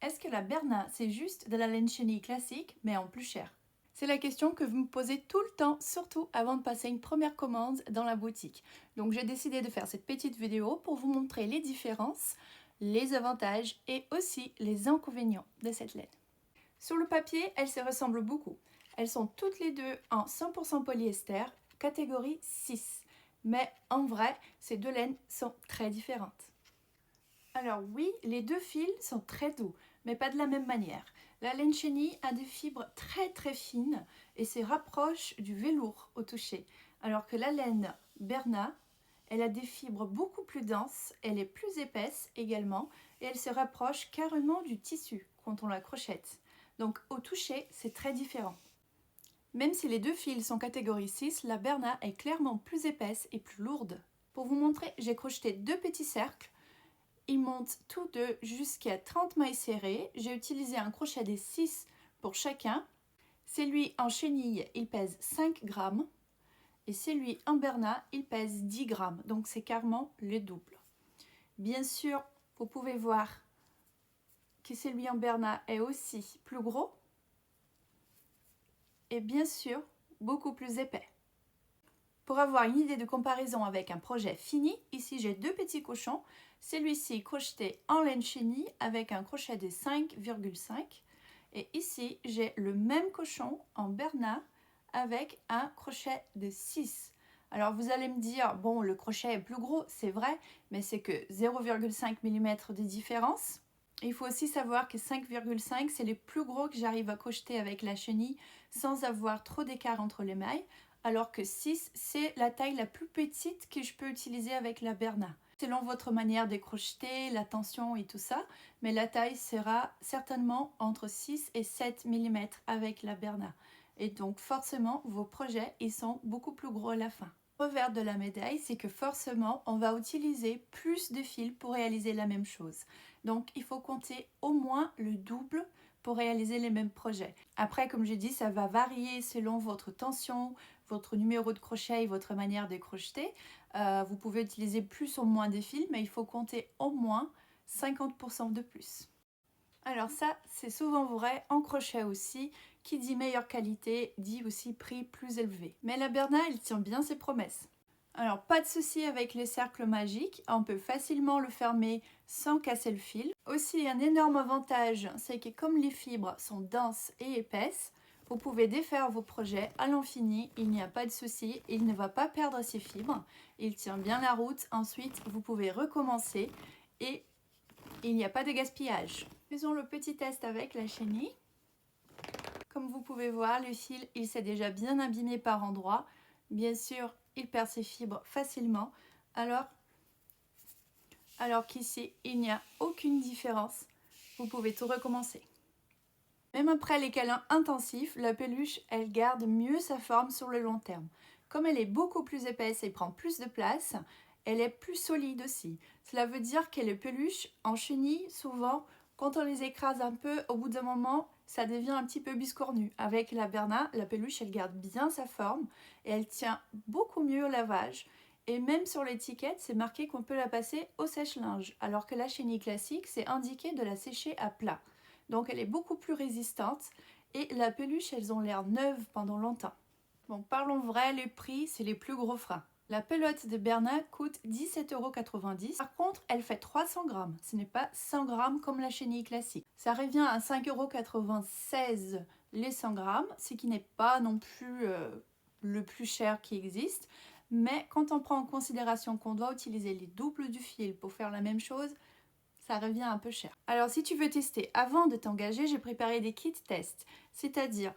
est-ce que la Berna, c'est juste de la laine chenille classique, mais en plus cher? C'est la question que vous me posez tout le temps, surtout avant de passer une première commande dans la boutique. Donc j'ai décidé de faire cette petite vidéo pour vous montrer les différences, les avantages et aussi les inconvénients de cette laine. Sur le papier, elles se ressemblent beaucoup. Elles sont toutes les deux en 100% polyester, catégorie 6. Mais en vrai, ces deux laines sont très différentes. Alors oui, les deux fils sont très doux, mais pas de la même manière. La laine chenille a des fibres très fines et se rapproche du velours au toucher, alors que la laine Berna, elle a des fibres beaucoup plus denses, elle est plus épaisse également et elle se rapproche carrément du tissu quand on la crochette. Donc au toucher, c'est très différent. Même si les deux fils sont catégorie 6, la Berna est clairement plus épaisse et plus lourde. Pour vous montrer, j'ai crocheté deux petits cercles. Ils montent tous deux jusqu'à 30 mailles serrées. J'ai utilisé un crochet des 6 pour chacun. Celui en chenille, il pèse 5 grammes. Et celui en Berna, il pèse 10 grammes. Donc c'est carrément le double. Bien sûr, vous pouvez voir que celui en Berna est aussi plus gros. Et bien sûr, beaucoup plus épais. Pour avoir une idée de comparaison avec un projet fini, ici j'ai deux petits cochons. Celui-ci crocheté en laine chenille avec un crochet de 5,5. Et ici j'ai le même cochon en Berna avec un crochet de 6. Alors vous allez me dire, bon le crochet est plus gros, c'est vrai, mais c'est que 0,5 mm de différence. Il faut aussi savoir que 5,5 c'est les plus gros que j'arrive à crocheter avec la chenille sans avoir trop d'écart entre les mailles, alors que 6 c'est la taille la plus petite que je peux utiliser avec la Berna. Selon votre manière de crocheter, la tension et tout ça, mais la taille sera certainement entre 6 et 7 mm avec la Berna. Et donc forcément vos projets ils sont beaucoup plus gros à la fin. Le revers de la médaille, c'est que forcément on va utiliser plus de fils pour réaliser la même chose. Donc il faut compter au moins le double pour réaliser les mêmes projets. Après, comme j'ai dit, ça va varier selon votre tension, votre numéro de crochet et votre manière de crocheter. Vous pouvez utiliser plus ou moins de fils, mais il faut compter au moins 50% de plus. Alors ça, c'est souvent vrai en crochet aussi. Qui dit meilleure qualité, dit aussi prix plus élevé. Mais la Berna, elle tient bien ses promesses. Alors pas de souci avec les cercles magiques, on peut facilement le fermer sans casser le fil. Aussi un énorme avantage, c'est que comme les fibres sont denses et épaisses, vous pouvez défaire vos projets à l'infini, il n'y a pas de souci, il ne va pas perdre ses fibres, il tient bien la route, ensuite vous pouvez recommencer et il n'y a pas de gaspillage. Faisons le petit test avec la chenille. Comme vous pouvez voir, le fil il s'est déjà bien abîmé par endroits. Bien sûr, il perd ses fibres facilement, alors qu'ici, il n'y a aucune différence. Vous pouvez tout recommencer. Même après les câlins intensifs, la peluche, elle garde mieux sa forme sur le long terme. Comme elle est beaucoup plus épaisse et prend plus de place, elle est plus solide aussi. Cela veut dire que les peluches en chenille, souvent, quand on les écrase un peu, au bout d'un moment, ça devient un petit peu biscornu. Avec la Berna, la peluche, elle garde bien sa forme et elle tient beaucoup mieux au lavage. Et même sur l'étiquette, c'est marqué qu'on peut la passer au sèche-linge, alors que la chenille classique, c'est indiqué de la sécher à plat. Donc elle est beaucoup plus résistante et la peluche, elles ont l'air neuves pendant longtemps. Bon, parlons vrai, les prix, c'est les plus gros freins. La pelote de Berna coûte 17,90 €. Par contre, elle fait 300 grammes. Ce n'est pas 100 grammes comme la chenille classique. Ça revient à 5,96 € les 100 grammes, ce qui n'est pas non plus le plus cher qui existe. Mais quand on prend en considération qu'on doit utiliser les doubles du fil pour faire la même chose, ça revient un peu cher. Alors si tu veux tester avant de t'engager, j'ai préparé des kits tests, c'est-à-dire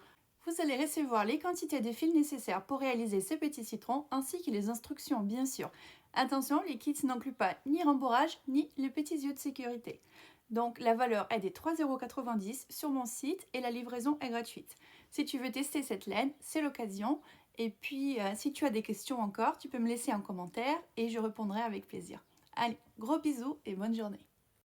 vous allez recevoir les quantités de fils nécessaires pour réaliser ce petit citron ainsi que les instructions bien sûr. Attention, les kits n'incluent pas ni rembourrage ni les petits yeux de sécurité. Donc la valeur est des 3,90 € sur mon site et la livraison est gratuite. Si tu veux tester cette laine, c'est l'occasion. Et puis si tu as des questions encore, tu peux me laisser un commentaire et je répondrai avec plaisir. Allez, gros bisous et bonne journée.